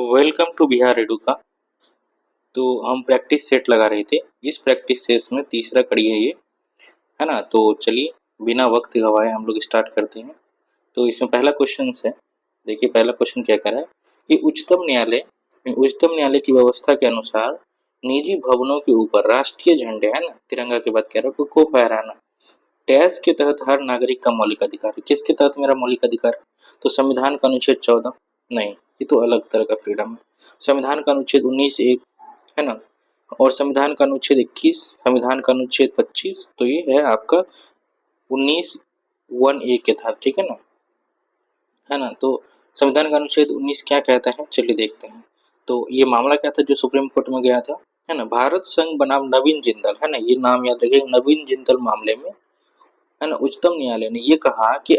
Welcome to Bihar एडुका। तो हम practice set लगा रहे थे। इस प्रैक्टिस सेट में तीसरा कड़ी है ये, है ना। तो चलिए बिना वक्त गवाए हम लोग स्टार्ट करते हैं। तो इसमें पहला क्वेश्चन है, देखिए पहला क्वेश्चन क्या कह रहा है कि उच्चतम न्यायालय की व्यवस्था के अनुसार निजी भवनों के ऊपर राष्ट्रीय झंडे, है ना, तिरंगा की बात कर रहा हूँ, को फहराना टैक्स के तहत हर नागरिक का मौलिक अधिकार है। किसके तहत मेरा मौलिक अधिकार है? तो संविधान का अनुच्छेद 14 नहीं, ये तो अलग तरह का फ्रीडम है। संविधान का अनुच्छेद 19(1), है ना, और संविधान का अनुच्छेद 21, संविधान का अनुच्छेद 25, तो ये है आपका 19(1)(a) के तहत, ठीक है ना, है ना। तो संविधान का अनुच्छेद 19 क्या कहता है, चलिए देखते हैं। तो ये मामला क्या था जो सुप्रीम कोर्ट में गया था, है ना, भारत संघ बनाम नवीन जिंदल, है ना, ये नाम याद रखिए। नवीन जिंदल मामले में, है ना, उच्चतम न्यायालय ने ये कहा कि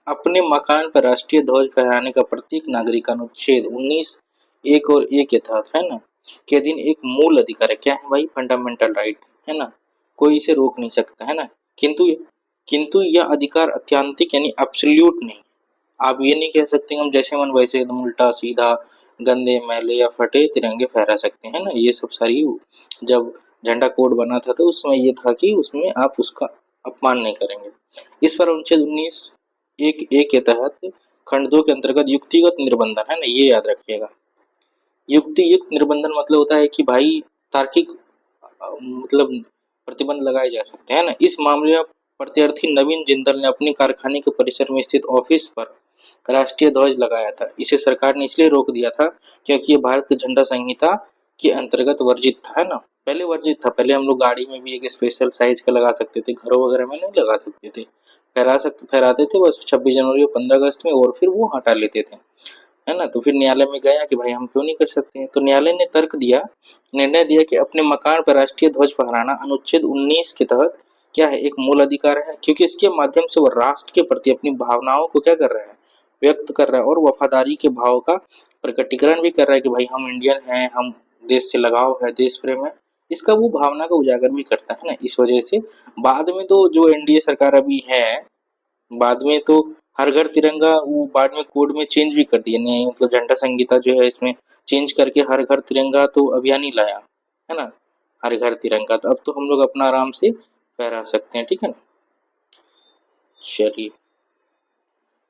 अपने मकान पर राष्ट्रीय ध्वज फहराने का प्रत्येक नागरिक अनुच्छेद 19(1) और ए के तहत, है ना, के अधीन एक मूल अधिकार है। क्या है भाई? फंडामेंटल राइट, है ना, कोई इसे रोक नहीं सकता, है ना। किंतु किंतु यह अधिकार अत्यांतिक यानी एब्सोल्यूट नहीं। आप ये नहीं कह सकते हम जैसे मन वैसे एकदम उल्टा सीधा गंदे मैले या फटे तिरंगे फहरा सकते हैं ना। ये सब सारी जब झंडा कोड बना था तो उसमें ये था कि उसमें आप उसका अपमान नहीं करेंगे। इस पर अनुच्छेद 19(1)(a) के तहत खंड 2 के अंतर्गत युक्तिगत निर्बंधन, है ना, ये याद रखिएगा। युक्तियुक्त निर्बंधन मतलब होता है कि भाई तार्किक मतलब प्रतिबंध लगाए जा सकते हैं ना। इस मामले में प्रत्यार्थी नवीन जिंदल ने अपने कारखाने के परिसर में स्थित ऑफिस पर राष्ट्रीय ध्वज लगाया था। इसे सरकार ने इसलिए रोक दिया था क्योंकि ये भारत की झंडा संहिता के अंतर्गत वर्जित था, है ना। पहले वर्जित था, पहले हम लोग गाड़ी में भी एक स्पेशल साइज का लगा सकते थे, घरों वगैरह में नहीं लगा सकते थे। फहराते थे बस 26 जनवरी और 15 अगस्त में, और फिर वो हटा लेते थे, है ना। तो फिर न्यायालय में गया कि भाई हम क्यों नहीं कर सकते हैं, तो न्यायालय ने निर्णय दिया कि अपने मकान पर राष्ट्रीय ध्वज फहराना अनुच्छेद 19 के तहत क्या है, एक मूल अधिकार है, क्योंकि इसके माध्यम से वो राष्ट्र के प्रति अपनी भावनाओं को क्या कर रहा है, व्यक्त कर रहा है, और वफादारी के भाव का प्रकटीकरण भी कर रहा है कि भाई हम इंडियन हैं, हम देश से लगाव है, देश प्रेम है, इसका वो भावना का उजागर भी करता है ना। इस वजह से बाद में तो जो एनडीए सरकार अभी है, बाद में तो हर घर तिरंगा वो बाद में कोड में चेंज भी कर दिया, नहीं मतलब झंडा संहिता जो है इसमें चेंज करके हर घर तिरंगा तो अभियान ही लाया, है ना, हर घर तिरंगा। तो अब तो हम लोग अपना आराम से फहरा सकते हैं, ठीक है ना। चलिए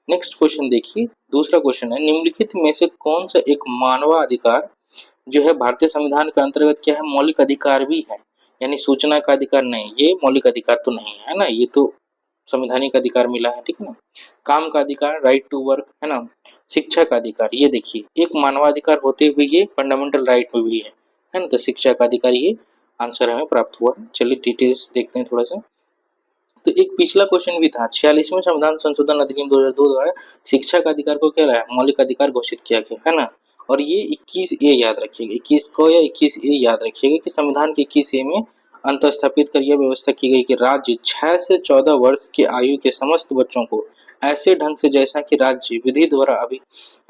नेक्स्ट क्वेश्चन देखिए, दूसरा क्वेश्चन है, निम्नलिखित में से कौन सा एक मानवाधिकार जो है भारतीय संविधान के अंतर्गत क्या है, मौलिक अधिकार भी है, यानी सूचना का अधिकार नहीं, ये मौलिक अधिकार तो नहीं है ना, ये तो संवैधानिक अधिकार मिला है, ठीक है ना। काम का अधिकार, राइट टू वर्क, है ना। शिक्षा का अधिकार, ये देखिए एक मानवाधिकार होते हुए ये फंडामेंटल राइट में भी है ना। तो शिक्षा का अधिकार ये आंसर हमें प्राप्त हुआ। चलिए डिटेल्स देखते हैं थोड़ा सा। तो एक पिछला क्वेश्चन भी था, 46वें संविधान संशोधन अधिनियम 2002 द्वारा शिक्षा का अधिकार को क्या रहा, मौलिक अधिकार घोषित किया गया, है ना। और ये 21(a) याद रखिएगा, 21 को या 21(a) याद रखिएगा कि संविधान के 21(a) में अंत स्थापित कर यह व्यवस्था की गई कि राज्य 6 से 14 वर्ष की आयु के समस्त बच्चों को ऐसे ढंग से जैसा कि राज्य विधि द्वारा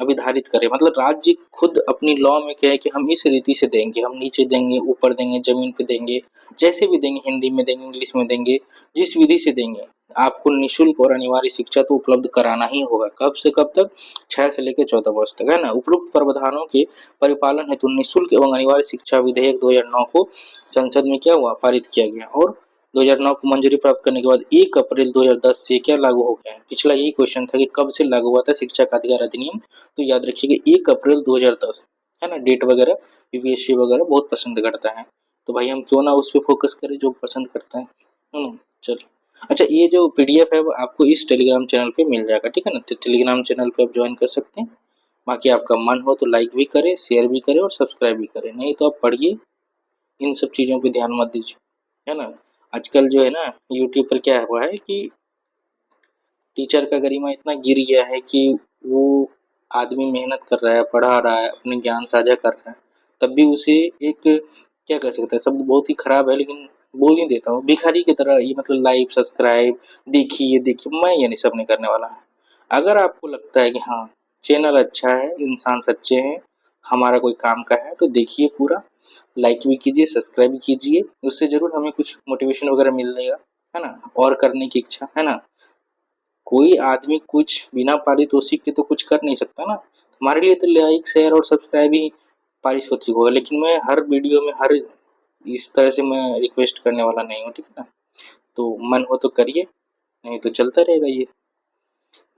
अभिधारित करे, मतलब राज्य खुद अपनी लॉ में कहे कि हम इस रीति से देंगे, हम नीचे देंगे, ऊपर देंगे, जमीन पे देंगे, जैसे भी देंगे, हिंदी में देंगे, इंग्लिश में देंगे, जिस विधि से देंगे, आपको निःशुल्क और अनिवार्य शिक्षा तो उपलब्ध कराना ही होगा। कब से कब तक? 6 से लेकर 14 वर्ष तक, है ना। उपरोक्त प्रावधानों के परिपालन हेतु निःशुल्क एवं अनिवार्य शिक्षा विधेयक 2009 को संसद में क्या हुआ, पारित किया गया, और 2009 को मंजूरी प्राप्त करने के बाद 1 अप्रैल 2010 से क्या लागू हो गया है। पिछला यही क्वेश्चन था कि कब से लागू हुआ था शिक्षा का अधिकार अधिनियम, तो याद रखिएगा 1 अप्रैल 2010, है ना। डेट वगैरह यूपीएससी वगैरह बहुत पसंद करता है, तो भाई हम क्यों ना उस पर फोकस करें जो पसंद करता है ना। चलिए अच्छा, ये जो पीडीएफ है वो आपको इस टेलीग्राम चैनल पे मिल जाएगा, ठीक है ना। तो टेलीग्राम चैनल पे आप ज्वाइन कर सकते हैं। बाकी आपका मन हो तो लाइक भी करें, शेयर भी करें और सब्सक्राइब भी करें, नहीं तो आप पढ़िए, इन सब चीज़ों पे ध्यान मत दीजिए, है ना। आजकल जो है ना यूट्यूब पर क्या हुआ है कि टीचर का गरिमा इतना गिर गया है कि वो आदमी मेहनत कर रहा है, पढ़ा रहा है, अपने ज्ञान साझा कर रहा है, तब भी उसे एक क्या कह सकते हैं, शब्द बहुत ही खराब है लेकिन बोल ही देता हूँ, भिखारी की तरह ये, मतलब लाइक सब्सक्राइब देखिए देखिए, मैं ये नहीं सब नहीं करने वाला है। अगर आपको लगता है कि हाँ चैनल अच्छा है, इंसान सच्चे हैं, हमारा कोई काम का है, तो देखिए पूरा, लाइक भी कीजिए, सब्सक्राइब भी कीजिए, उससे जरूर हमें कुछ मोटिवेशन वगैरह मिल जाएगा, है ना, और करने की इच्छा, है ना। कोई आदमी कुछ बिना पारितोषिक के तो कुछ कर नहीं सकता ना। हमारे लिए तो लाइक शेयर और सब्सक्राइब ही पारितोषिक होगा, लेकिन मैं हर वीडियो में हर इस तरह से मैं रिक्वेस्ट करने वाला नहीं हूँ, ठीक है ना। तो मन हो तो करिए, नहीं तो चलता रहेगा। ये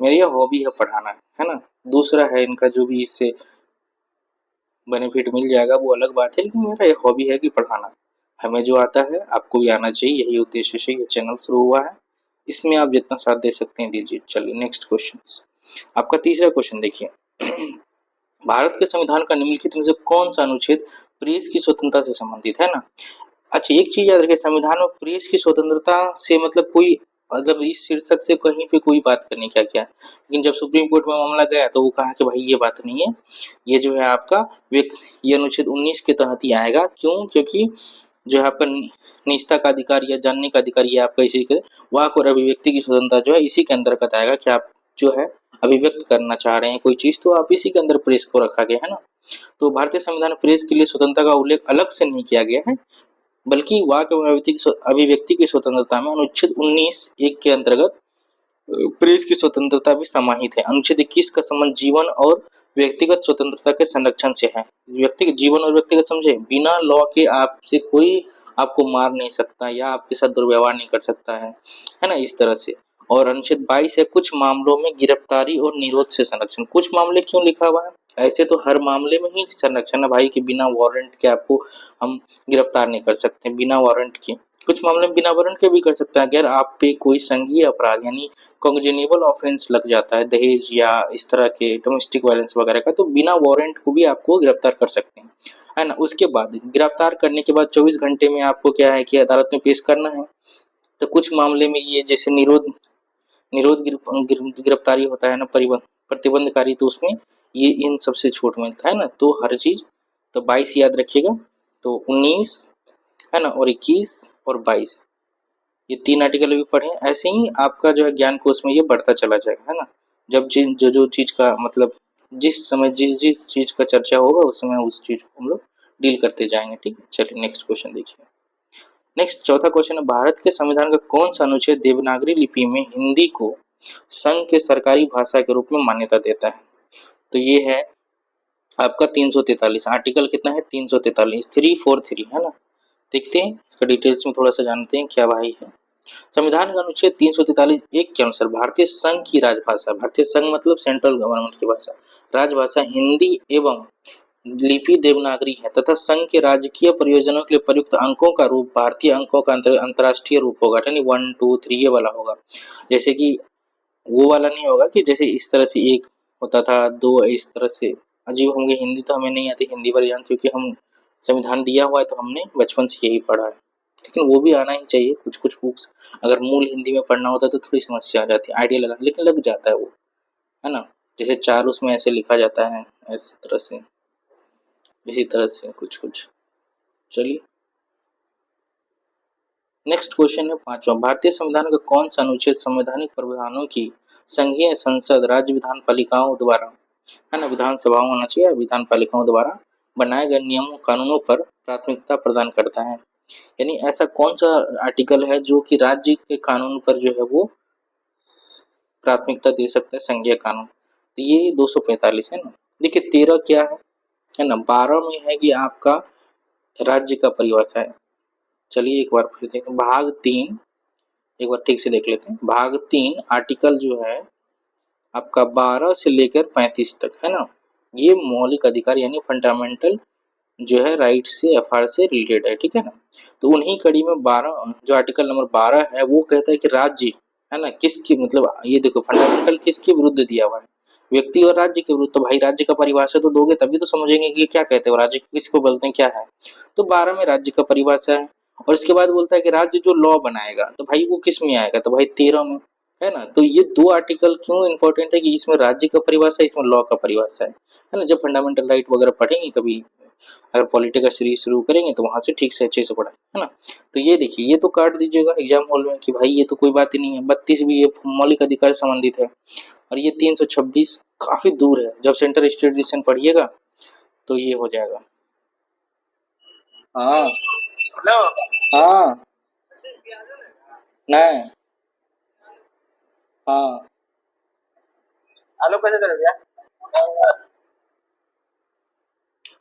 मेरी ये हॉबी है पढ़ाना, है ना। दूसरा है इनका जो भी इससे बेनिफिट मिल जाएगा वो अलग बात है, लेकिन मेरा ये हॉबी है कि पढ़ाना। हमें जो आता है आपको भी आना चाहिए, यही उद्देश्य से ये चैनल शुरू हुआ है। इसमें आप जितना साथ दे सकते हैं दीजिए। चलिए नेक्स्ट क्वेश्चन, आपका तीसरा क्वेश्चन देखिए। भारत के संविधान का निम्नलिखित में से कौन सा अनुच्छेद प्रेस की स्वतंत्रता से संबंधित है ना। अच्छा, एक चीज याद रखिए, संविधान में प्रेस की स्वतंत्रता से मतलब कोई मतलब इस शीर्षक से कहीं पे कोई बात करने क्या क्या है। लेकिन जब सुप्रीम कोर्ट में मामला गया तो वो कहा कि भाई ये बात नहीं है, ये जो है आपका ये अनुच्छेद 19 के तहत ही आएगा। क्यों? क्योंकि जो है आपका निजता का अधिकार या जानने का अधिकार, ये आपका इसी के वाक और अभिव्यक्ति की स्वतंत्रता जो है इसी के अंतर्गत आएगा कि आप जो है अभिव्यक्त करना चाह रहे हैं कोई चीज, तो आप इसी के अंदर प्रेस को रखा गया है ना। तो भारतीय संविधान में प्रेस के लिए स्वतंत्रता का उल्लेख अलग से नहीं किया गया है, बल्कि वाक एवं अभिव्यक्ति की स्वतंत्रता में अनुच्छेद 19 एक के अंतर्गत प्रेस की स्वतंत्रता भी समाहित है। अनुच्छेद 21 का संबंध जीवन और व्यक्तिगत स्वतंत्रता के संरक्षण से है। व्यक्तिगत जीवन और व्यक्तिगत समझे, बिना लॉ के आपसे कोई आपको मार नहीं सकता या आपके साथ दुर्व्यवहार नहीं कर सकता है ना, इस तरह से। और अनुच्छेद 22 है कुछ मामलों में गिरफ्तारी और निरोध से संरक्षण। कुछ मामले क्यों लिखा हुआ है? ऐसे तो हर मामले में ही संरक्षण है भाई, कि बिना वारंट के आपको हम गिरफ्तार नहीं कर सकते, बिना वारंट के। कुछ मामले में बिना वारंट के भी कर सकते हैं, अगर आप पे कोई संघीय अपराध यानी कॉन्जेनिबल ऑफेंस लग जाता है, दहेज या इस तरह के डोमेस्टिक वायलेंस वगैरह का, तो बिना वारंट को भी आपको गिरफ्तार कर सकते हैं, है ना। उसके बाद गिरफ्तार करने के बाद 24 घंटे में आपको क्या है कि अदालत में पेश करना है। तो कुछ मामले में ये जैसे निरोध निरोध गिरफ्तारी होता है ना, प्रतिबंधकारी, तो उसमें ये इन सबसे छूट मिलता है ना। तो हर चीज तो 22 याद रखिएगा, तो 19 है ना, और 21 और 22 ये 3 आर्टिकल भी पढ़े। ऐसे ही आपका जो है ज्ञान कोश में ये बढ़ता चला जाएगा, है ना। जब जो जो चीज का मतलब जिस समय जिस जिस चीज का चर्चा होगा उस समय उस चीज को हम लोग डील करते जाएंगे, ठीक है। चलिए नेक्स्ट क्वेश्चन देखिए। नेक्स्ट चौथा क्वेश्चन है, भारत के संविधान का कौन सा अनुच्छेद देवनागरी लिपि में हिंदी को संघ के सरकारी भाषा के रूप में मान्यता देता है। तो ये है आपका 343, आर्टिकल कितना है 343, 343 है ना। देखते हैं इसका डिटेल्स में थोड़ा सा जानते हैं क्या भाई है। संविधान का अनुच्छेद 343 एक के अनुसार भारतीय संघ की राजभाषा, भारतीय संघ मतलब सेंट्रल गवर्नमेंट की भाषा, राजभाषा हिंदी एवं लिपि देवनागरी है तथा संघ के राजकीय प्रयोजनों के लिए प्रयुक्त अंकों का रूप भारतीय अंकों का अंतरराष्ट्रीय रूप होगा, यानी 1 2 3 ये वाला होगा। जैसे कि वो वाला नहीं होगा कि जैसे इस तरह से एक होता था, दो इस तरह से अजीब होंगे। हिंदी तो हमें नहीं आती, हिंदी पर क्योंकि हम संविधान दिया हुआ है तो हमने बचपन से यही पढ़ा है, लेकिन वो भी आना ही चाहिए। कुछ कुछ बुक्स अगर मूल हिंदी में पढ़ना होता तो थोड़ी समस्या आ जाती है, आइडिया लगा, लेकिन लग जाता है वो, है ना। जैसे चार उसमें ऐसे लिखा जाता है, इस तरह से, इसी तरह से कुछ कुछ। चलिए नेक्स्ट क्वेश्चन है पांचवा, भारतीय संविधान का कौन सा अनुच्छेद संवैधानिक प्रावधानों की संघीय संसद राज्य विधान पालिकाओं द्वारा, है ना, विधानसभाओं होना चाहिए, विधान पालिकाओं द्वारा बनाए गए नियमों कानूनों पर प्राथमिकता प्रदान करता है। यानी ऐसा कौन सा आर्टिकल है जो कि राज्य के कानून पर जो है वो प्राथमिकता दे सकता है, संघीय कानून। तो ये 245 है ना। देखिए 13 क्या है ना, 12 में है कि आपका राज्य का परिभाषा है। चलिए एक बार फिर देखें, भाग 3 एक बार ठीक से देख लेते हैं। भाग 3 आर्टिकल जो है आपका 12 से लेकर 35 तक, है ना। ये मौलिक अधिकार यानी फंडामेंटल जो है राइट से एफआर से रिलेटेड है, ठीक है ना। तो उन्हीं कड़ी में 12 जो आर्टिकल नंबर 12 है वो कहता है कि राज्य, है ना, किसकी मतलब ये देखो फंडामेंटल किसके विरुद्ध दिया हुआ है, व्यक्ति और राज्य के विरुद्ध। तो भाई राज्य का परिभाषा तो दोगे तभी तो समझेंगे कि क्या कहते हो, राज्य किसको बोलते हैं क्या है। तो 12 में राज्य का परिभाषा है, और इसके बाद बोलता है कि राज्य जो लॉ बनाएगा, तो भाई वो किस में आएगा, तो भाई 13 में, है ना। तो ये दो आर्टिकल क्यों इंपॉर्टेंट है कि इसमें राज्य का परिभाषा, इसमें लॉ का परिभाषा है ना। जब फंडामेंटल राइट वगैरह पढ़ेंगे कभी, अगर पॉलिटी का सीरीज शुरू करेंगे तो वहां से ठीक से अच्छे से पढ़ाए, है ना। तो ये देखिए, ये तो काट दीजिएगा एग्जाम हॉल में कि भाई ये तो कोई बात ही नहीं है। 32 भी ये मौलिक अधिकार से संबंधित है, और ये 326 काफी दूर है। जब सेंटर स्टेट डिसीजन पढ़िएगा तो ये हो जाएगा। हाँ हेलो, हाँ नहीं, हाँ आलोक कैसे कर दिया?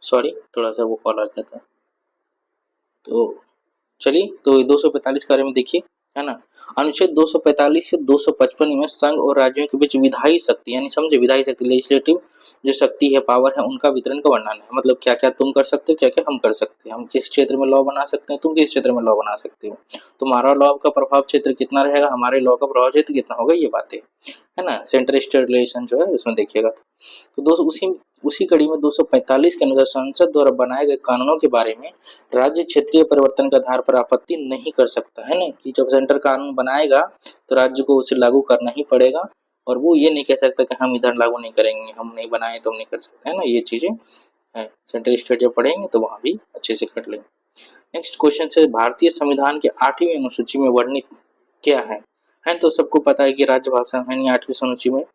सॉरी, थोड़ा सा वो कॉल आ गया था। तो चलिए, तो 245 के बारे में देखिए, है ना। अनुच्छेद 245 से 255 में संघ और राज्यों के बीच विधायी शक्ति, यानी समझे, विधायी शक्ति, लेजिस्लेटिव जो शक्ति है, पावर है, उनका वितरण का वर्णन है। मतलब क्या क्या तुम कर सकते हो, क्या क्या हम कर सकते हैं। हम किस क्षेत्र में लॉ बना सकते हैं, तुम किस क्षेत्र में लॉ बना सकते हो। तुम्हारा लॉ का प्रभाव क्षेत्र कितना रहेगा, हमारे लॉ का प्रभाव क्षेत्र कितना होगा, ये बातें, है ना। सेंटर स्टेट रिलेशन जो है उसमें देखिएगा। तो दोस्तों उसी उसी कड़ी में 245 के अनुसार संसद द्वारा बनाए गए कानूनों के बारे में राज्य क्षेत्रीय परिवर्तन के आधार पर आपत्ति नहीं कर सकता, है ना। कि जब सेंटर कानून बनाएगा तो राज्य को उसे लागू करना ही पड़ेगा, और वो ये नहीं कह सकता कि हम इधर लागू नहीं करेंगे, हम नहीं बनाए तो हम नहीं कर सकते, है ना। ये चीजें है, सेंटर स्टेट जब पढ़ेंगे तो वहां भी अच्छे से कर लेंगे। नेक्स्ट क्वेश्चन से, भारतीय संविधान के 8वीं अनुसूची में वर्णित क्या है तो सबको पता है कि राज्य भाषा है, 8वीं अनुसूची में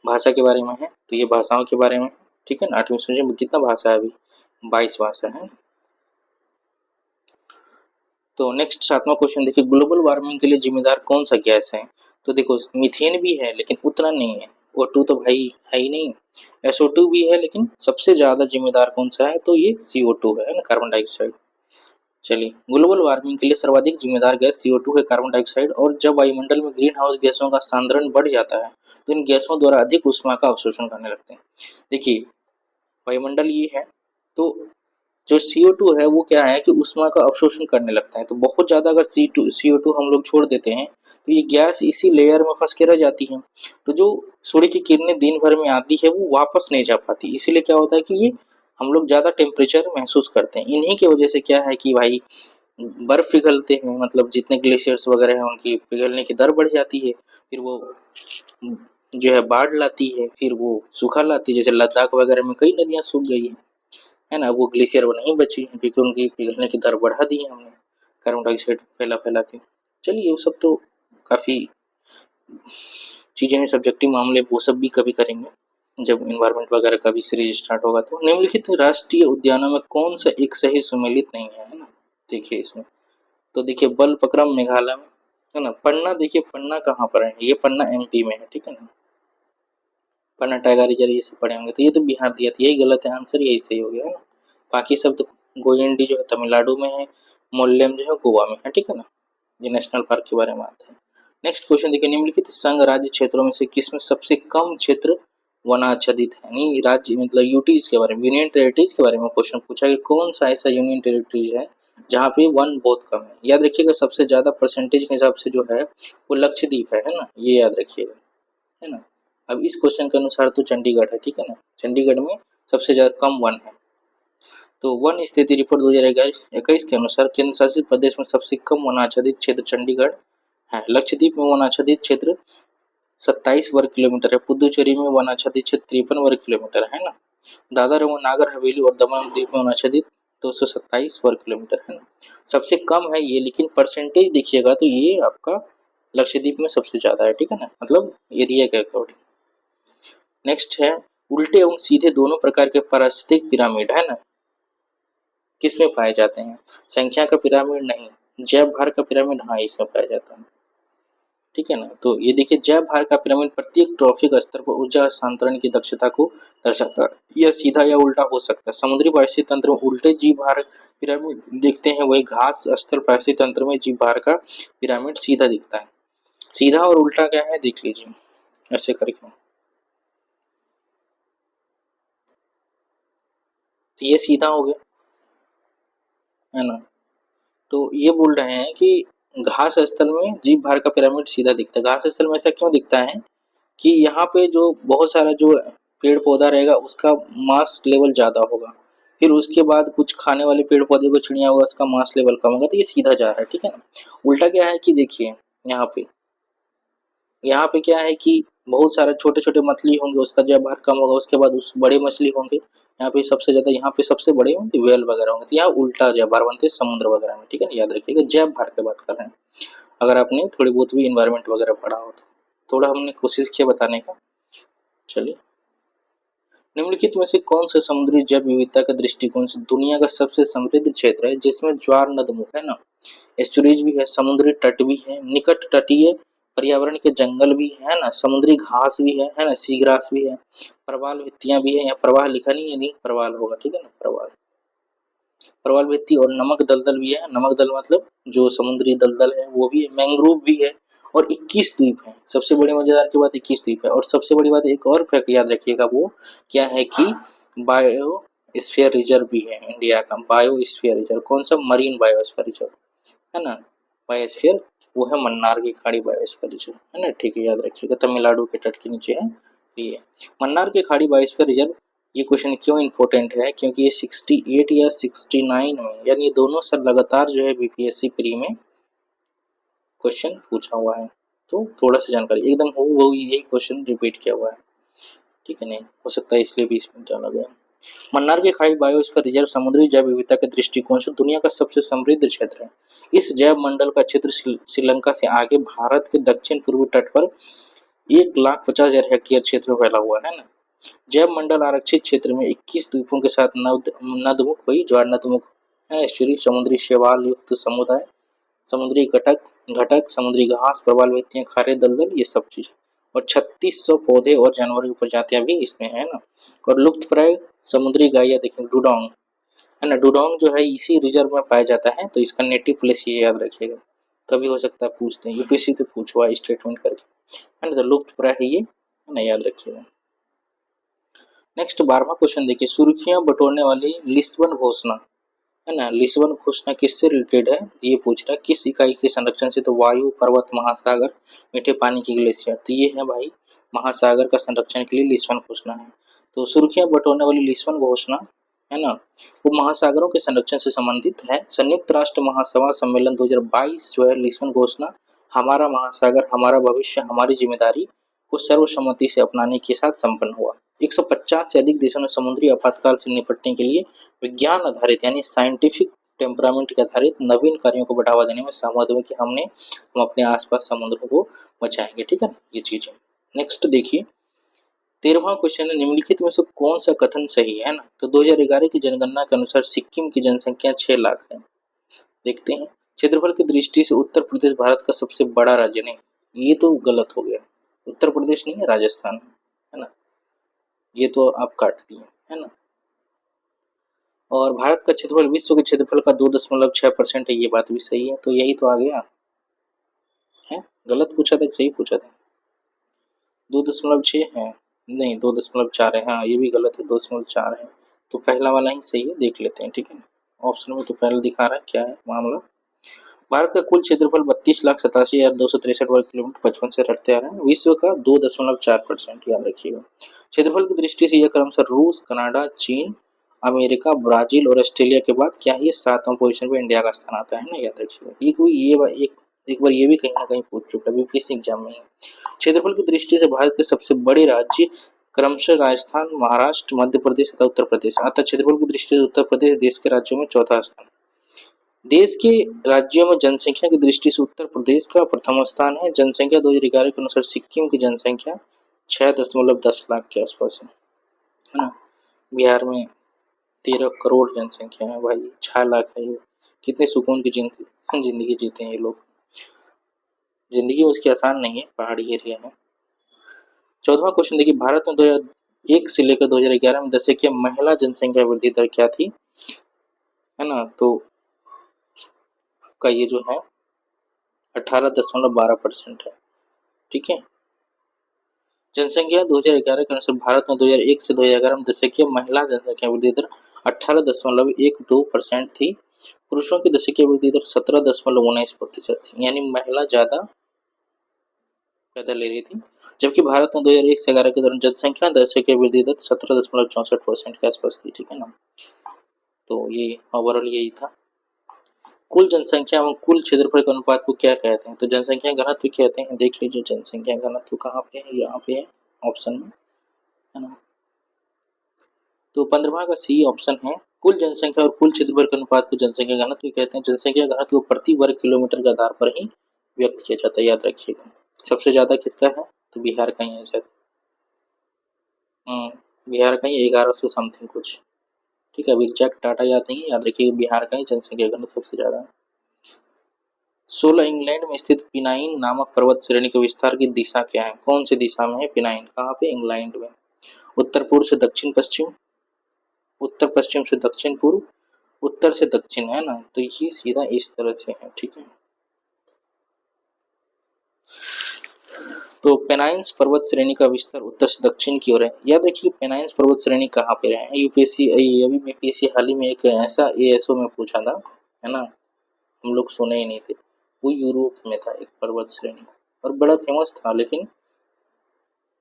भाषा के बारे में है, तो ये भाषाओं के बारे में, ठीक है ना। 8वीं अनुसूची में कितना भाषा है, अभी 22 भाषा है। तो नेक्स्ट 7वां क्वेश्चन देखिए, ग्लोबल वार्मिंग के लिए जिम्मेदार कौन सा गैस है। तो देखो मीथेन भी है लेकिन उतना नहीं है, O2 तो भाई है ही नहीं, SO2 भी है लेकिन सबसे ज्यादा जिम्मेदार कौन सा है, तो ये CO2 है ना, कार्बन डाइऑक्साइड। चलिए, ग्लोबल वार्मिंग के लिए सर्वाधिक जिम्मेदार गैस CO2 है, कार्बन डाइऑक्साइड। और जब वायुमंडल में ग्रीन हाउस गैसों का सांद्रण बढ़ जाता है तो इन गैसों द्वारा अधिक उष्मा का अवशोषण करने लगते हैं। देखिए वायुमंडल ये है, तो जो CO2 है वो क्या है कि उष्मा का अवशोषण करने लगता है। तो बहुत ज्यादा अगर CO2 हम लोग छोड़ देते हैं तो ये गैस इसी लेयर में फंस के रह जाती है। तो जो सूर्य की किरणें दिन भर में आती है वो वापस नहीं जा पाती, इसीलिए क्या होता है कि ये हम लोग ज्यादा टेम्परेचर महसूस करते हैं। इन्हीं की वजह से क्या है कि भाई बर्फ पिघलते हैं, मतलब जितने ग्लेशियर्स वगैरह हैं उनकी पिघलने की दर बढ़ जाती है, फिर वो जो है बाढ़ लाती है, फिर वो सूखा लाती है। जैसे लद्दाख वगैरह में कई नदियां सूख गई है ना, वो ग्लेशियर वो नहीं बची है क्योंकि उनकी पिघलने की दर बढ़ा दी है हमने, कार्बन डाइऑक्साइड फैला फैला के। चलिए वो सब तो काफी चीजें हैं, सब्जेक्टिव मामले, वो सब भी कभी करेंगे जब इन्वायरमेंट वगैरह का भी सीरीज स्टार्ट होगा। तो निम्नलिखित राष्ट्रीय उद्यानों में कौन सा एक सही सुमेलित नहीं है ना। देखिए इसमें तो देखिए बलपक्रम मेघालय में है ना, पन्ना, देखिए पन्ना कहाँ पर है, ये पन्ना MP में है, ठीक है ना। पन्ना टाइगर रिजर्व ये सब पढ़े होंगे, तो ये तो बिहार दिया था, यही गलत है, आंसर यही सही हो गया है ना। बाकी सब तो गोयंडी जो है तमिलनाडु में है, मोल्लेम जो है गोवा में है, ठीक है ना। ये नेशनल पार्क के बारे में आता है। नेक्स्ट क्वेश्चन देखिए, निम्नलिखित संघ राज्य क्षेत्रों में से किसमें सबसे कम क्षेत्र वनाच्छादित है, यानी राज्य मतलब यूटीज के बारे में, यूनियन टेरिटरीज के बारे में क्वेश्चन पूछा कि कौन सा ऐसा यूनियन टेरिटरीज है जहाँ पे वन बहुत कम है। याद रखिएगा सबसे ज्यादा परसेंटेज के हिसाब से जो है वो लक्षद्वीप है ना, ये याद रखिएगा, है ना। अब इस क्वेश्चन के अनुसार तो चंडीगढ़ है, ठीक है ना, चंडीगढ़ में सबसे ज्यादा कम वन है। तो वन स्थिति रिपोर्ट 2021 के अनुसार केंद्र शासित प्रदेश में सबसे कम वनाच्छादित क्षेत्र चंडीगढ़ है। लक्षद्वीप में वनाच्छादित क्षेत्र 27 वर्ग किलोमीटर है, पुदुचेरी में वनाच्छादित क्षेत्र 53 वर्ग किलोमीटर है ना, दादर एवं नागर हवेली और दमन द्वीप में वनाच्छादित 227 वर्ग किलोमीटर है ना। सबसे कम है ये, लेकिन परसेंटेज देखिएगा तो ये आपका लक्षद्वीप में सबसे ज्यादा है, ठीक है ना, मतलब एरिया के अकॉर्डिंग। नेक्स्ट है, उल्टे एवं सीधे दोनों प्रकार के पारिस्थितिक पिरामिड है ना, किसमें पाए जाते हैं। संख्या का पिरामिड नहीं, जैव भार का पिरामिड हाँ इसमें पाया जाता है, ठीक है ना। तो ये देखिए जैव भार का पिरामिड प्रत्येक ट्रॉफिक स्तर पर ऊर्जा हस्तांतरण की दक्षता को दर्शाता है। यह सीधा या उल्टा हो सकता है। समुद्री पारिस्थितिक तंत्र में उल्टे जीव भार पिरामिड दिखते हैं, वही घास स्थल पारिस्थितिक तंत्र में जीव भार का पिरामिड सीधा दिखता है। सीधा और उल्टा क्या है देख लीजिए ऐसे करके। तो ये सीधा हो गया, है ना। तो ये बोल रहे हैं कि घास स्थल में जीव भार का पिरामिड सीधा दिखता है। घास स्थल में ऐसा क्यों दिखता है कि यहाँ पे जो बहुत सारा जो पेड़ पौधा रहेगा उसका मास लेवल ज्यादा होगा, फिर उसके बाद कुछ खाने वाले पेड़ पौधे को चिड़िया होगा उसका मास लेवल कम होगा, तो ये सीधा जा रहा है, ठीक है ना। उल्टा क्या है कि देखिए यहाँ पे क्या है कि बहुत सारे छोटे छोटे मछली होंगे उसका जब भार कम होगा, उसके बाद उस बड़े मछली होंगे, यहाँ पे सबसे ज्यादा, यहाँ पे सबसे बड़े होंगे व्हेल वगैरह होंगे, तो यहाँ उल्टा जैव भार बनते हैं समुद्र वगैरह में, ठीक है ना। याद रखिएगा जैव भार की बात कर रहे हैं, अगर आपने थोड़ी बहुत भी इन्वायरमेंट वगैरह पढ़ा हो तो। थोड़ा हमने कोशिश किया बताने का। चलिए, निम्नलिखित में से कौन सा समुद्री जैव विविधता के दृष्टिकोण से दुनिया का सबसे समृद्ध क्षेत्र है जिसमें ज्वार नदमुख है ना, एस्चुरीज भी है, समुद्री तट भी है, निकट तटीय पर्यावरण के जंगल भी है ना, समुद्री घास भी है ना, सी ग्रास भी है, प्रवाल भित्तियां भी है, यहाँ प्रवाह लिखा नहीं है, नहीं प्रवाल होगा, ठीक है ना, प्रवाल, प्रवाल भित्ति, और नमक दलदल भी है, नमक दल मतलब जो समुद्री दलदल है वो भी है, मैंग्रोव भी है, और 21 द्वीप है। सबसे बड़ी मजेदार की बात 21 द्वीप है, और सबसे बड़ी बात एक और फैक्ट याद रखिएगा, वो क्या है कि बायो स्फीयर रिजर्व भी है इंडिया का, बायोस्फीयर रिजर्व, कौन सा, मरीन बायोस्फीयर रिजर्व, है ना, बायोस्फीयर, वो है मन्नार की खाड़ी बायोस्फीयर रिजर्व, है ना, ठीक है, याद रखिएगा, तमिलनाडु के तट के नीचे है ये मन्नार की खाड़ी बायोस्फीयर रिजर्व। ये क्वेश्चन क्यों इंपॉर्टेंट है, क्योंकि ये 68 या 69 में, यानी ये दोनों सर लगातार जो है बीपीएससी प्री में क्वेश्चन पूछा हुआ है, तो थोड़ा सा जानकारी एकदम हो वो यही क्वेश्चन रिपीट किया हुआ है, ठीक है, नहीं हो सकता है इसलिए 20 मिनट डाला गया। मन्नार की खाड़ी बायोस्फीयर रिजर्व समुद्री जैव विविधता के दृष्टिकोण से दुनिया का सबसे समृद्ध क्षेत्र है। इस जैव मंडल का क्षेत्र श्रीलंका से आगे भारत के दक्षिण पूर्वी तट पर 1,50,000 हेक्टेयर क्षेत्र में फैला हुआ है ना। जैव मंडल आरक्षित क्षेत्र में 21 द्वीपों के साथ नदमुख हुई ज्वार नदमुख है, श्री समुद्री शैवाल युक्त समुदाय, समुद्री घटक घटक, समुद्री घास, प्रवाल भित्तियां, खारे दलदल, ये सब चीज, और 3600 पौधे और जानवरों की प्रजातियां भी इसमें है ना। और लुप्त प्राय समुद्री गाय देखें, डुडोंग है ना, डुडोंग जो है इसी रिजर्व में पाया जाता है, तो इसका नेटिव प्लेस ये याद रखिएगा, कभी हो सकता है पूछते हैं, यूपीएससी तो पूछवा स्टेटमेंट करके, है ना, तो लुप्त प्राय है ये, है ना, याद रखिएगा। नेक्स्ट 12वां क्वेश्चन देखिए, सुर्खियां बटोरने वाली लिस्बन घोषणा, है ना, लिस्बन घोषणा किससे रिलेटेड है, ये पूछ रहा है, किस इकाई के संरक्षण से, तो वायु, पर्वत, महासागर, मीठे पानी की ग्लेशियर, तो ये है भाई महासागर का संरक्षण के लिए लिस्बन घोषणा है। तो सुर्खियां बटोरने वाली लिस्बन घोषणा है ना, वो महासागरों के संरक्षण से संबंधित है। संयुक्त राष्ट्र महासभा सम्मेलन 2022 जो है लिस्बन घोषणा, हमारा महासागर हमारा भविष्य हमारी जिम्मेदारी को सर्वसम्मति से अपनाने के साथ संपन्न हुआ। 150 से अधिक देशों ने समुद्री आपातकाल से निपटने के लिए विज्ञान आधारित यानी साइंटिफिक टेम्परामेंट के आधारित नवीन कार्यों को बढ़ावा देने में सहमत हुए कि हम अपने आसपास समुद्रों को बचाएंगे, ठीक है, ये चीजें। नेक्स्ट देखिए 13वां क्वेश्चन है, निम्नलिखित में से कौन सा कथन सही है ना, तो 2011 की जनगणना के अनुसार सिक्किम की जनसंख्या 6 लाख है। देखते हैं, क्षेत्रफल की दृष्टि से उत्तर प्रदेश भारत का सबसे बड़ा राज्य नहीं, ये तो गलत हो गया, उत्तर प्रदेश नहीं है, राजस्थान है ना, ये तो आप काट दिए, है ना। और भारत का क्षेत्रफल विश्व के क्षेत्रफल का 2.6% है, ये बात भी सही है, तो यही तो आ गया है, गलत पूछा था सही पूछा था, 2.6 है, नहीं 2.4 है, हाँ ये भी गलत है, 2.4 है, तो पहला वाला ही सही है, देख लेते हैं, ठीक है, ऑप्शन में तो पहले दिखा रहा है, क्या है मामला। भारत का कुल क्षेत्रफल 32,87,263 वर्ग किलोमीटर 55 से रटते आ रहे हैं, विश्व का 2.4%, याद रखिएगा। क्षेत्रफल की दृष्टि से यह क्रमशः रूस, कनाडा, चीन, अमेरिका, ब्राजील और ऑस्ट्रेलिया के बाद क्या है, ये 7वां पोजीशन पे इंडिया का स्थान आता है ना, याद रखिएगा। एक बार ये भी कहीं ना कहीं पूछ चुका है यूपीएससी एग्जाम में। क्षेत्रफल की दृष्टि से भारत के सबसे बड़े राज्य क्रमशः राजस्थान, महाराष्ट्र, मध्य प्रदेश तथा उत्तर प्रदेश, अतः क्षेत्रफल की दृष्टि से उत्तर प्रदेश देश के राज्यों में चौथा स्थान। देश के राज्यों में जनसंख्या की दृष्टि से उत्तर प्रदेश का प्रथम स्थान है। जनसंख्या 2011 के अनुसार सिक्किम की जनसंख्या 6.10 लाख के आसपास है ना। बिहार में 13 करोड़ जनसंख्या है भाई, 6 लाख है, ये कितने सुकून की जिंदगी जीते हैं ये लोग, जिंदगी उसकी आसान नहीं है, पहाड़ी एरिया है। 14वां क्वेश्चन देखिए, भारत में 2001 से लेकर 2011 में दशकीय महिला जनसंख्या वृद्धि दर क्या थी, है ना, तो आपका ये जो है 18.12% है, ठीक है। जनसंख्या 2011 के अनुसार भारत में 2001 से 2011 में दशकीय महिला जनसंख्या वृद्धि दर 18.12% थी। पुरुषों की दशकीय वृद्धि दर 17.19% थी, यानी महिला ज्यादा पैदा ले रही थी, जबकि भारत में 2001 से 11 के दौरान जनसंख्या दशकीय वृद्धि दर 17.64% के आसपास थी, ठीक है ना। तो ये ओवरऑल यही था। कुल जनसंख्या एवं कुल क्षेत्रफल के अनुपात को क्या कहते हैं, तो जनसंख्या घनत्व कहते हैं, देख लीजिए जनसंख्या घनत्व कहाँ पे है, यहाँ पे है ऑप्शन में, है ना। तो 15वां का सी ऑप्शन है, कुल जनसंख्या और कुल क्षेत्रफल के अनुपात को जनसंख्या घनत्व कहते हैं। जनसंख्या घनत्व प्रति वर्ग किलोमीटर के आधार पर ही व्यक्त किया जाता है, याद रखिएगा। सबसे ज्यादा किसका है, तो बिहार का ही है शायद, बिहार का ही 1100 समथिंग कुछ, ठीक है, अब एग्जैक्ट डाटा याद नहीं है, याद रखिए बिहार का ही जनसंख्या घनत्व सबसे ज्यादा है। 16 इंग्लैंड में स्थित पिनाइन नामक पर्वत श्रेणी के विस्तार की दिशा क्या है? कौन सी दिशा में है पिनाइन? कहाँ पे? इंग्लैंड में। उत्तर पूर्व से दक्षिण पश्चिम, उत्तर पश्चिम से दक्षिण पूर्व, उत्तर से दक्षिण, है ना? तो ये सीधा इस तरह से है, ठीक है। तो पेनाइन्स पर्वत श्रेणी का विस्तार उत्तर से दक्षिण की ओर है। याद रखिए पेनाइन्स पर्वत श्रेणी कहाँ पे है? यूपीएससी अभी में पीएससी हाल ही में एक ऐसा एएसओ में पूछा था, है ना, हम लोग सुने ही नहीं थे। वो यूरोप में था एक पर्वत श्रेणी और बड़ा फेमस था, लेकिन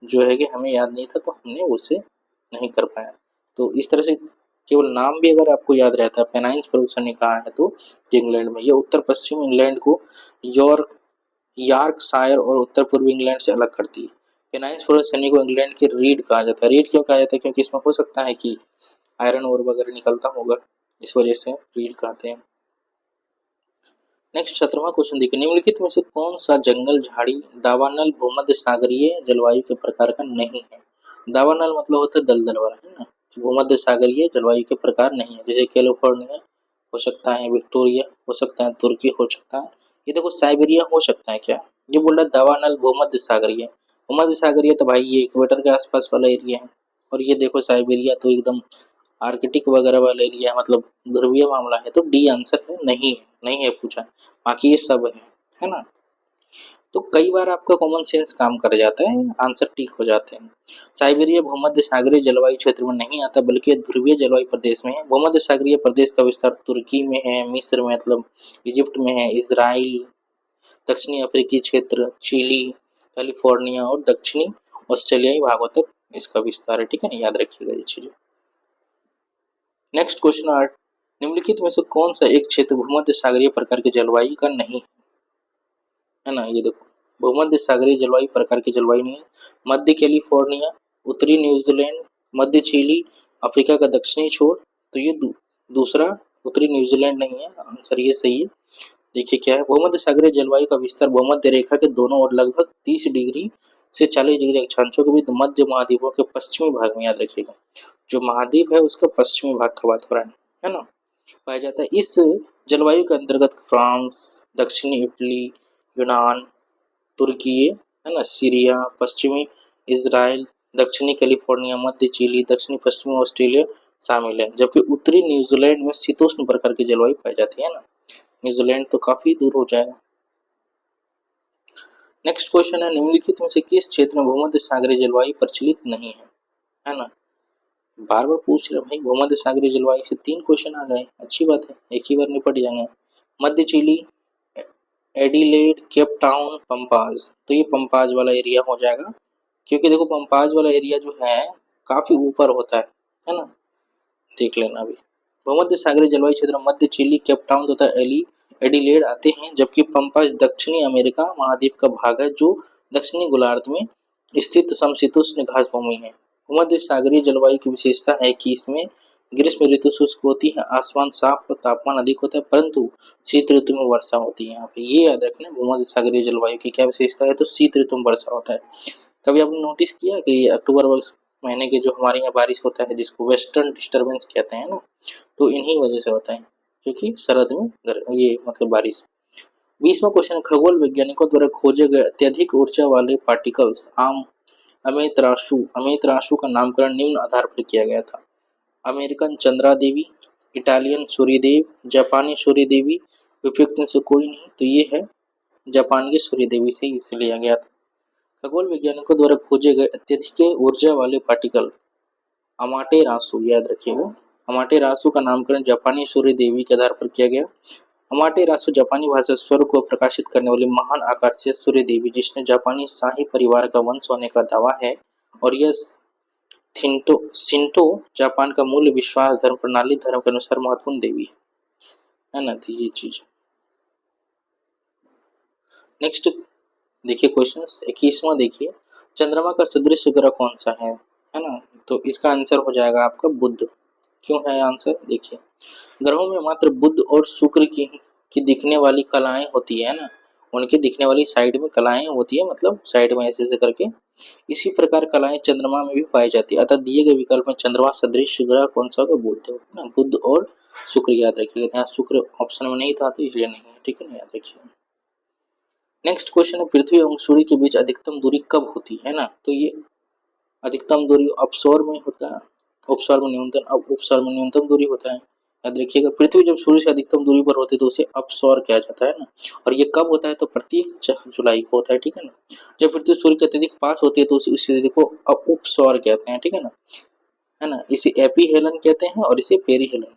जो है कि हमें याद नहीं था तो हमने उसे नहीं कर पाया। तो इस तरह से केवल नाम भी अगर आपको याद रहता है, पेनाइन्स पर्वत श्रेणी कहाँ है तो इंग्लैंड में। यह उत्तर पश्चिम इंग्लैंड को यॉर्कशायर और उत्तर पूर्वी इंग्लैंड से अलग करती है। पेनाइन्स पर्वत श्रेणी को इंग्लैंड की रीड कहा जाता है। रीड क्यों कहा जाता है? क्योंकि इसमें हो सकता है कि आयरन ओर वगैरह निकलता होगा, इस वजह से रीड कहते हैं। नेक्स्ट 17वां क्वेश्चन देखिए, निम्नलिखित में से कौन सा जंगल झाड़ी दावानल भूमध्य सागरीय जलवायु के प्रकार का नहीं है? दावानल मतलब होता है दलदल वाला, है ना। भूमध्य सागरीय जलवायु के प्रकार नहीं है, जैसे कैलिफोर्निया हो सकता है, विक्टोरिया हो सकता है, तुर्की हो सकता है। ये देखो साइबेरिया हो सकता है क्या? ये बोल रहा है दावानल भूमध्य सागरीय। भूमध्य सागरीय तो भाई ये इक्वेटर के आसपास वाला एरिया है, और ये देखो साइबेरिया तो एकदम आर्कटिक वगैरह वाला एरिया, मतलब ध्रुवीय मामला है। तो डी आंसर है, नहीं है पूछा, बाकी ये सब है ना। तो कई बार आपका कॉमन सेंस काम कर जाता है, आंसर टिक हो जाते हैं। साइबेरिया भूमध्य सागरीय जलवायु क्षेत्र में नहीं आता, बल्कि ध्रुवीय जलवायु प्रदेश में है। भूमध्य सागरीय प्रदेश का विस्तार तुर्की में है, मिस्र में मतलब इजिप्ट में है, इसराइल, दक्षिणी अफ्रीकी क्षेत्र, चिली, कैलिफोर्निया और दक्षिणी ऑस्ट्रेलियाई भागों तक इसका विस्तार है, ठीक है ना, याद रखिएगा ये चीजें। नेक्स्ट क्वेश्चन 8, निम्नलिखित में से कौन सा एक क्षेत्र भूमध्य सागरीय प्रकार की जलवायु का नहीं है ना? ये देखो भूमध्य सागरीय जलवायु प्रकार की जलवायु नहीं है। मध्य कैलिफोर्निया, उत्तरी न्यूजीलैंड, मध्य चिली, अफ्रीका का दक्षिणी छोर। तो ये दूसरा उत्तरी न्यूजीलैंड नहीं है, आंसर ये सही है। देखिए क्या है, भूमध्य सागरीय जलवायु का विस्तार भूमध्य रेखा के दोनों ओर लगभग 30 डिग्री से 40 डिग्री अक्षांशों के बीच मध्य महाद्वीपों के पश्चिमी भाग में, याद रखिएगा जो महाद्वीप है उसका पश्चिमी भाग का बात हो रहा है ना, पाया जाता है। इस जलवायु के अंतर्गत फ्रांस, दक्षिणी इटली, यूनान, तुर्की, है ना, सीरिया, पश्चिमी इसराइल, दक्षिणी कैलिफोर्निया, मध्य चिली, दक्षिणी पश्चिमी ऑस्ट्रेलिया शामिल है। जबकि उत्तरी न्यूजीलैंड में शीतोष्ण प्रकार की जलवायु पाई जाती है ना। न्यूजीलैंड तो काफी दूर हो जाएगा। नेक्स्ट क्वेश्चन है, निम्नलिखित में से किस क्षेत्र में भूमध्य सागरीय जलवायु प्रचलित नहीं है ना। बार बार पूछ रहे भाई, भूमध्य सागरीय जलवायु से 3 क्वेश्चन आ गए, अच्छी बात है, एक ही बार निपट जाएंगे। मध्य चिली, एडिलेड, केप टाउन, पंपाज। तो ये पंपाज वाला एरिया हो जाएगा, क्योंकि देखो पंपाज वाला एरिया जो है काफी ऊपर होता है ना, देख लेना अभी। भूमध्य सागरीय जलवायु क्षेत्र मध्य चिली, केप टाउन तथा एडिलेड आते हैं, जबकि पंपाज दक्षिणी अमेरिका महाद्वीप का भाग है जो दक्षिणी गोलार्ध में स्थित समशीतोष्ण घास भूमि है। भूमध्य सागरीय जलवायु की विशेषता है कि इसमें ग्रीष्म ऋतु शुष्क होती है, आसमान साफ और तापमान अधिक होता है, परंतु शीत ऋतु में वर्षा होती है। यहाँ पे ये याद रखना, भूमध्य सागरीय जलवायु की क्या विशेषता है, तो शीत ऋतु में वर्षा होता है। कभी आपने नोटिस किया कि अक्टूबर महीने के जो हमारे यहाँ बारिश होता है जिसको वेस्टर्न डिस्टर्बेंस कहते हैं ना, तो इन्हीं वजह से होता है, क्योंकि शरद में ये मतलब बारिश। 20वां क्वेश्चन, खगोल वैज्ञानिकों द्वारा खोजे गए अत्यधिक ऊर्जा वाले पार्टिकल्स अमेतराशु का नामकरण निम्न आधार पर किया गया था। अमेरिकन चंद्रा देवी, इटालियन सूर्य देव, जापानी सूर्य देवी, उपयुक्त में से कोई नहीं। तो ये है जापान की सूर्य देवी से इसे लिया गया था। खगोल वैज्ञानिकों द्वारा खोजे गए अत्यधिक ऊर्जा वाले पार्टिकल अमाटेरासु, याद रखिएगा अमाटेरासु का नामकरण जापानी सूर्य देवी के आधार पर किया गया। अमाटेरासु जापानी भाषा स्वर्ग को प्रकाशित करने वाली महान आकाशीय सूर्य देवी जिसने जापानी शाही परिवार का वंश होने का दावा है, और यह शिंटो जापान का मूल विश्वास धर्म प्रणाली धर्म के अनुसार महत्वपूर्ण देवी है ना। तो ये चीज नेक्स्ट देखिए क्वेश्चन 21वां देखिए, चंद्रमा का सदृश ग्रह कौन सा है ना। तो इसका आंसर हो जाएगा आपका बुध। क्यों है आंसर, देखिए ग्रहों में मात्र बुध और शुक्र की दिखने वाली कलाएं होती है ना, उनकी दिखने वाली साइड में कलाएं होती है, मतलब साइड में ऐसे ऐसे करके। इसी प्रकार कलाएं चंद्रमा में भी पाई जाती है। अतः दिए गए विकल्प में चंद्रमा सदृश ग्रह कौन सा होगा, बुध है ना। बुध और शुक्र याद रखिएगा, यहाँ शुक्र ऑप्शन में नहीं था तो इसलिए नहीं है, ठीक है ना, याद रखिएगा। नेक्स्ट क्वेश्चन है पृथ्वी एवं सूर्य के बीच अधिकतम दूरी कब होती है ना, तो ये अधिकतम दूरी अपसौर में होता है, उपसौर में न्यूनतम, अब उपसौर में न्यूनतम दूरी होता है। याद रखिएगा पृथ्वी जब सूर्य से अधिकतम दूरी पर होती है तो उसे अपसौर कहा जाता है ना, और ये कब होता है तो प्रत्येक 4 जुलाई को होता है, ठीक है ना। जब पृथ्वी सूर्य के अत्यधिक पास होती है तो उस स्थिति को उपसौर कहते हैं, ठीक है ना, है ना। इसे एपीहेलन कहते हैं और इसे पेरीहेलन,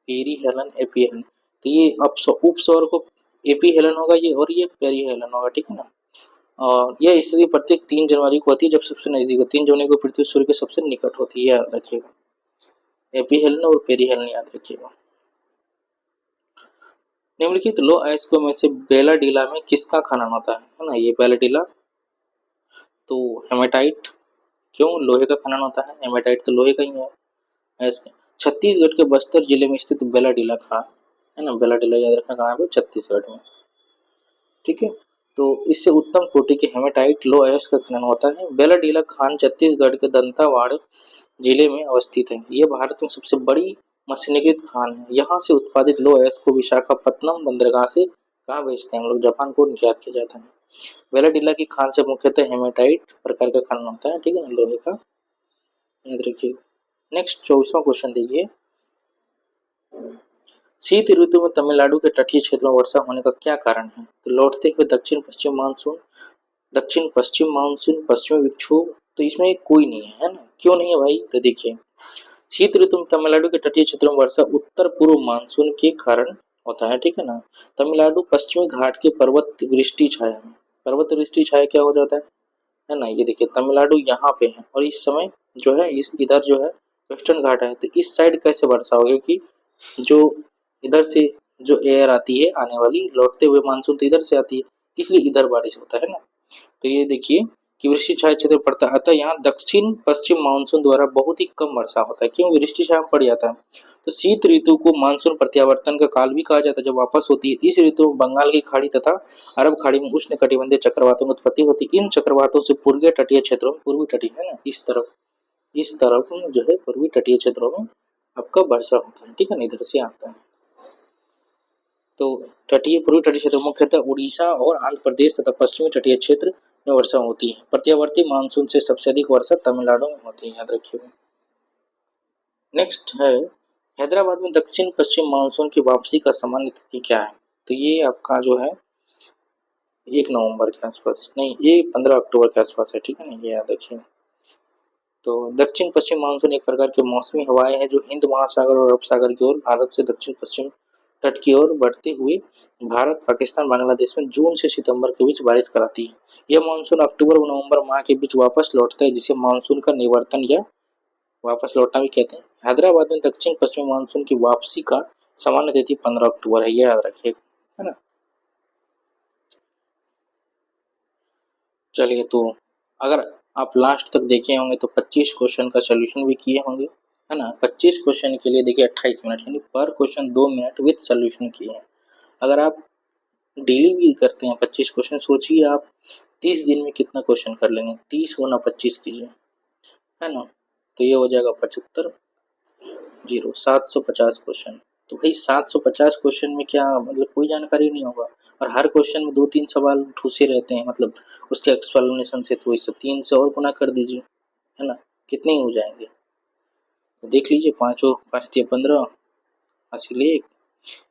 पेरीहेलन एपीहेलन, तो ये उपसौर को एपीहेलन होगा ये, और ये पेरीहेलन होगा, ठीक है ना। और यह स्थिति प्रत्येक 3 जनवरी को होती है जब सबसे नजदीक हो, 3 जनवरी को पृथ्वी सूर्य के सबसे निकट होती है, याद रखिएगा। एपीहेलन और पेरीहेलन याद रखिएगा। निम्नलिखित लो अयस्कों में से बेलाडीला में किसका खनन होता है ना, ये बेलाडीला तो हेमेटाइट, क्यों लोहे का खनन होता है, हेमेटाइट तो लोहे का ही है। अयस्क छत्तीसगढ़ के बस्तर जिले में स्थित बेलाडीला खान है ना, बेलाडीला याद रखना कहाँ पे, छत्तीसगढ़ में, ठीक है। तो इससे उत्तम कोटि के हेमेटाइट लो अयस्क का खनन होता है। बेलाडीला खान छत्तीसगढ़ के दंतेवाड़ा जिले में अवस्थित है। यह भारत में सबसे बड़ी मशीनीकृत खान है। यहाँ से उत्पादित लो अयस्क को विशाखापत्तनम बंदरगाह से कहाँ भेजते हैं हम लोग, जापान को निर्यात किया जाता है। बेलाडीला की खान से मुख्यतः हेमेटाइट प्रकार का खनन होता है, ठीक है ना, लोहे का, याद रखिएगा। नेक्स्ट 24वां क्वेश्चन देखिए, शीत ऋतु में तमिलनाडु के तटीय क्षेत्रों में वर्षा होने का क्या कारण है, तो लौटते हुए दक्षिण पश्चिम मानसून, दक्षिण पश्चिम मानसून, पश्चिमी विक्षोभ, तो इसमें कोई नहीं है ना, क्यों नहीं है भाई, तो देखिए शीत ऋतु में तमिलनाडु के तटीय क्षेत्रों में वर्षा उत्तर पूर्व मानसून के कारण होता है, ठीक है ना। तमिलनाडु पश्चिमी घाट के पर्वत वृष्टि छाया में, पर्वत वृष्टि छाया क्या हो जाता है ना, ये देखिए तमिलनाडु यहाँ पे है और इस समय जो है इस इधर जो है वेस्टर्न घाट है, तो इस साइड कैसे वर्षा होगी, क्योंकि जो इधर से जो एयर आती है आने वाली लौटते हुए मानसून तो इधर से आती है, इसलिए इधर बारिश होता है ना। तो ये देखिए कि वृष्टि छाया क्षेत्र पड़ता है, अतः यहाँ दक्षिण पश्चिम मानसून द्वारा बहुत ही कम वर्षा होता है, क्यों, वृष्टि छाया पड़ जाता है। तो शीत ऋतु को मानसून प्रत्यावर्तन का काल भी कहा जाता है, जब वापस होती है। इस ऋतु में बंगाल की खाड़ी तथा अरब खाड़ी में उष्ण कटिबंधीय चक्रवातों की उत्पत्ति होती है। इन चक्रवातों से पूर्वीय तटीय क्षेत्रों में, पूर्वी तटीय है ना, इस तरफ जो है पूर्वी तटीय क्षेत्रों में आपका वर्षा होता है, ठीक है ना, इधर से आता है। तो तटीय पूर्वी तटीय क्षेत्र मुख्यतः उड़ीसा और आंध्र प्रदेश तथा पश्चिमी तटीय क्षेत्र में वर्षा होती है। प्रत्यावर्ती मानसून से सबसे अधिक वर्षा तमिलनाडु में होती है, याद रखिएगा। नेक्स्ट है हैदराबाद में दक्षिण पश्चिम मानसून की वापसी का सामान्य तिथि क्या है, तो ये आपका जो है 1 नवंबर के आसपास, नहीं ये 15 अक्टूबर के आसपास है, ठीक है ना, ये याद रखिए। तो दक्षिण पश्चिम मानसून एक प्रकार की मौसमी हवाएं हैं जो हिंद महासागर और अरब सागर की ओर भारत से दक्षिण पश्चिम तट की ओर बढ़ते हुए भारत, पाकिस्तान, बांग्लादेश में जून से सितंबर के बीच बारिश कराती है। यह मानसून अक्टूबर और नवंबर माह के बीच वापस लौटता है, जिसे मानसून का निवर्तन या वापस लौटना भी कहते हैं। हैदराबाद में दक्षिण पश्चिम मानसून की वापसी का सामान्य तिथि 15 अक्टूबर है, यह याद रखिएगा, है ना। चलिए, तो अगर आप लास्ट तक देखे होंगे तो 25 क्वेश्चन का सोल्यूशन भी किए होंगे, है ना। 25 क्वेश्चन के लिए देखिए 28 मिनट, यानी पर क्वेश्चन 2 मिनट विद सोल्यूशन किए हैं। अगर आप डेली भी करते हैं 25 क्वेश्चन, सोचिए आप 30 दिन में कितना क्वेश्चन कर लेंगे, 30 गुना 25 कीजिए, है ना, तो ये हो जाएगा 75 जीरो 750 क्वेश्चन। तो भाई 750 क्वेश्चन में क्या मतलब कोई जानकारी नहीं होगा, और हर क्वेश्चन में 2-3 सवाल ठूसे रहते हैं, मतलब उसके एक्सप्लेनेशन से, तो इसे 3 से और गुना कर दीजिए, है ना, कितने हो जाएंगे, तो देख लीजिए, 5 तिया 15, हासिल 1,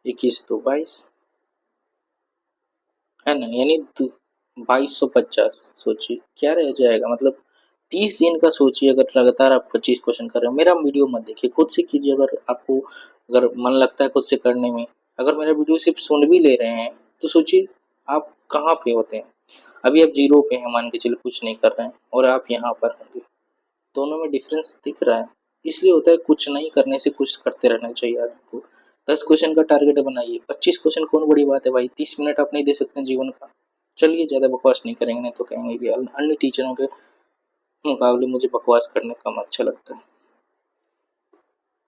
21 तो 22, है ना, यानी 2250। सोचिए क्या रह जाएगा, मतलब 30 दिन का सोचिए, अगर लगातार आप 25 क्वेश्चन कर रहे हो। मेरा वीडियो मत देखिए, खुद से कीजिए, अगर आपको अगर मन लगता है खुद से करने में। अगर मेरा वीडियो सिर्फ सुन भी ले रहे हैं तो सोचिए आप कहाँ पे होते हैं। अभी आप जीरो पे हैं, मान के चलिए कुछ नहीं कर रहे हैं, और आप यहाँ पर होंगे, दोनों में डिफरेंस दिख रहा है। इसलिए होता है कुछ नहीं करने से कुछ करते रहना चाहिए आदमी को। 10 क्वेश्चन का टारगेट बनाइए, 25 क्वेश्चन कौन बड़ी बात है भाई, 30 मिनट आप नहीं दे सकते जीवन का। चलिए ज़्यादा बकवास नहीं करेंगे, नहीं तो कहेंगे कि अन्य टीचरों के मुकाबले मुझे बकवास करने कम अच्छा लगता है।